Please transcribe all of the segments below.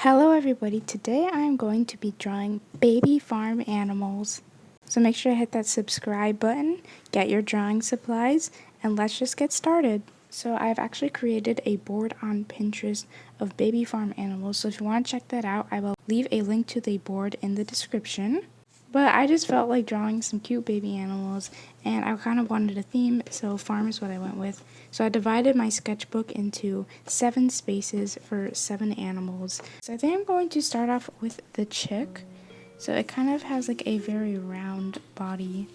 Hello everybody, today I'm going to be drawing baby farm animals. So make sure to hit that subscribe button, get your drawing supplies, and let's just get started. So I've actually created a board on Pinterest of baby farm animals, so if you want to check that out, I will leave a link to the board in the description. But I just felt like drawing some cute baby animals, and I kind of wanted a theme, so farm is what I went with. So I divided my sketchbook into 7 spaces for 7 animals. So I think I'm going to start off with the chick. So it kind of has like a very round body.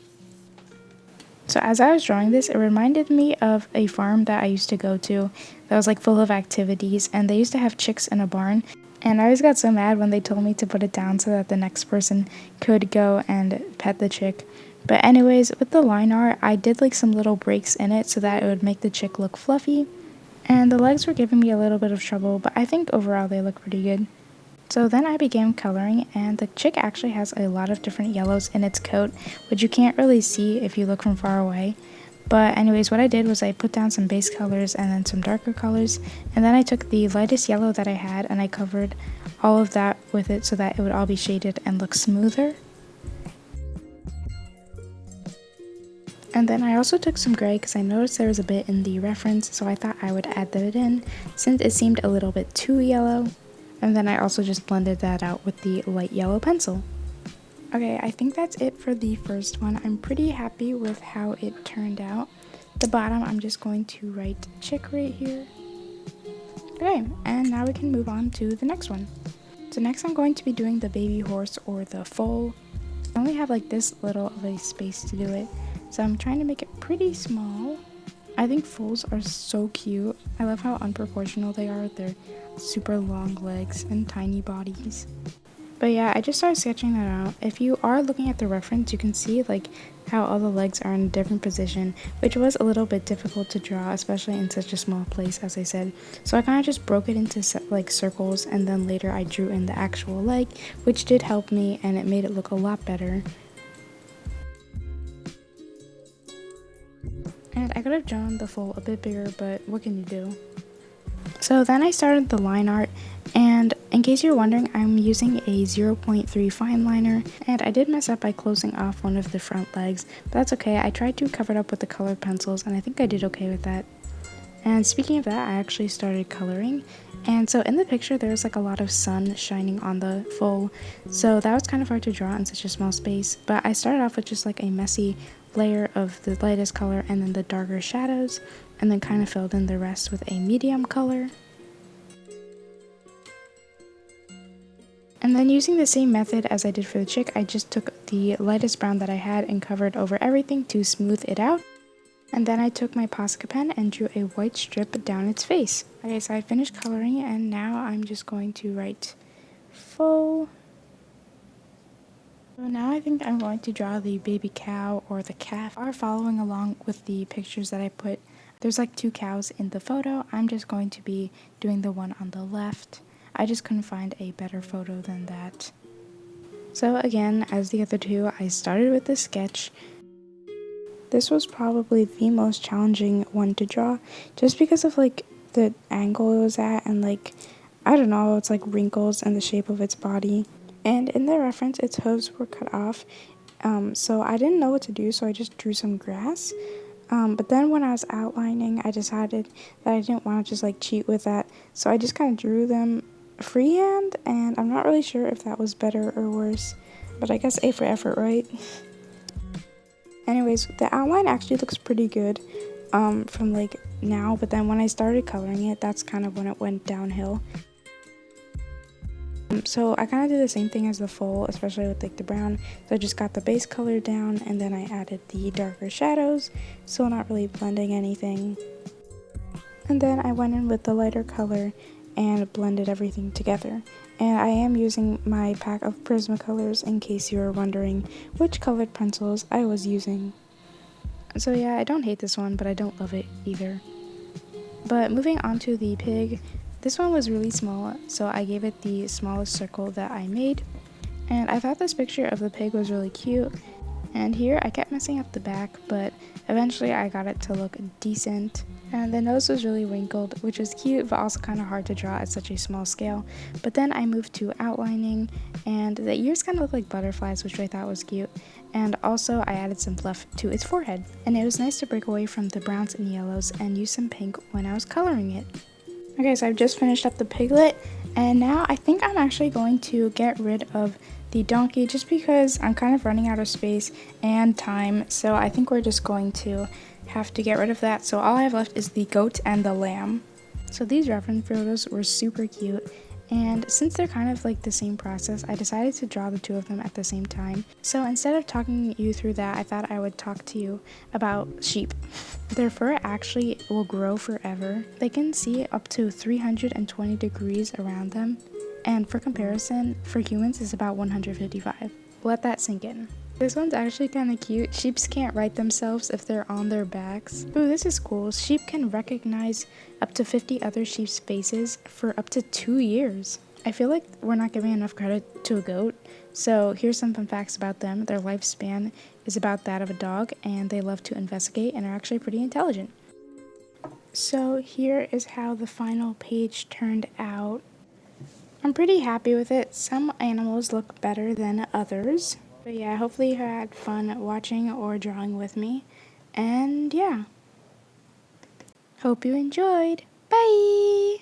So as I was drawing this, it reminded me of a farm that I used to go to that was like full of activities, and they used to have chicks in a barn. And I always got so mad when they told me to put it down so that the next person could go and pet the chick. But anyways, with the line art, I did like some little breaks in it so that it would make the chick look fluffy. And the legs were giving me a little bit of trouble, but I think overall they look pretty good. So then I began coloring, and the chick actually has a lot of different yellows in its coat, which you can't really see if you look from far away. But anyways, what I did was I put down some base colors and then some darker colors, and then I took the lightest yellow that I had and I covered all of that with it so that it would all be shaded and look smoother. And then I also took some gray because I noticed there was a bit in the reference, so I thought I would add that in since it seemed a little bit too yellow. And then I also just blended that out with the light yellow pencil. Okay, I think that's it for the first one. I'm pretty happy with how it turned out. The bottom, I'm just going to write chick right here. Okay, and now we can move on to the next one. So next I'm going to be doing the baby horse or the foal. I only have like this little of a space to do it, so I'm trying to make it pretty small. I think foals are so cute. I love how unproportional they are with their super long legs and tiny bodies. But yeah, I just started sketching that out. If you are looking at the reference, you can see like how all the legs are in a different position, which was a little bit difficult to draw, especially in such a small place, as I said. So I kind of just broke it into like circles, and then later I drew in the actual leg, which did help me, and it made it look a lot better. And I could have drawn the foal a bit bigger, but what can you do? So then I started the line art, and in case you're wondering, I'm using a 0.3 fine liner, and I did mess up by closing off one of the front legs, but that's okay. I tried to cover it up with the colored pencils, and I think I did okay with that. And speaking of that, I actually started coloring, and so in the picture there's like a lot of sun shining on the foal, so that was kind of hard to draw in such a small space, but I started off with just like a messy layer of the lightest color and then the darker shadows, and then kind of filled in the rest with a medium color. And then using the same method as I did for the chick, I just took the lightest brown that I had and covered over everything to smooth it out. And then I took my Posca pen and drew a white strip down its face. Okay, so I finished coloring, and now I'm just going to write foal. So now I think I'm going to draw the baby cow or the calf. Are following along with the pictures that I put. There's like 2 cows in the photo. I'm just going to be doing the one on the left. I just couldn't find a better photo than that. So again, as the other 2, I started with the sketch. This was probably the most challenging one to draw, just because of like the angle it was at, and like, I don't know, it's like wrinkles and the shape of its body. And in the reference, its hooves were cut off, so I didn't know what to do, so I just drew some grass. But then when I was outlining, I decided that I didn't want to just like cheat with that, so I just kind of drew them freehand, and I'm not really sure if that was better or worse, but I guess A for effort, right? Anyways, the outline actually looks pretty good from like now, but then when I started coloring it, that's kind of when it went downhill. So I kind of did the same thing as the foal, especially with like the brown. So I just got the base color down, and then I added the darker shadows, so not really blending anything. And then I went in with the lighter color and blended everything together. And I am using my pack of Prismacolors in case you were wondering which colored pencils I was using. So yeah, I don't hate this one, but I don't love it either. But moving on to the pig, this one was really small, so I gave it the smallest circle that I made. And I thought this picture of the pig was really cute. And here I kept messing up the back, but eventually I got it to look decent. And the nose was really wrinkled, which was cute but also kind of hard to draw at such a small scale. But then I moved to outlining, and the ears kind of look like butterflies, which I thought was cute. And also I added some fluff to its forehead. And it was nice to break away from the browns and yellows and use some pink when I was coloring it. Okay, so I've just finished up the piglet, and now I think I'm actually going to get rid of the donkey just because I'm kind of running out of space and time, so I think we're just going to have to get rid of that. So all I have left is the goat and the lamb. So these reference photos were super cute, and since they're kind of like the same process, I decided to draw the two of them at the same time. So instead of talking you through that, I thought I would talk to you about sheep. Their fur actually will grow forever. They can see up to 320 degrees around them, and for comparison, for humans is about 155. Let that sink in. This one's actually kind of cute. Sheeps can't right themselves if they're on their backs. Ooh, this is cool. Sheep can recognize up to 50 other sheep's faces for up to 2 years. I feel like we're not giving enough credit to a goat. So here's some fun facts about them. Their lifespan is about that of a dog, and they love to investigate and are actually pretty intelligent. So here is how the final page turned out. I'm pretty happy with it. Some animals look better than others. But yeah, hopefully you had fun watching or drawing with me. And yeah, hope you enjoyed. Bye!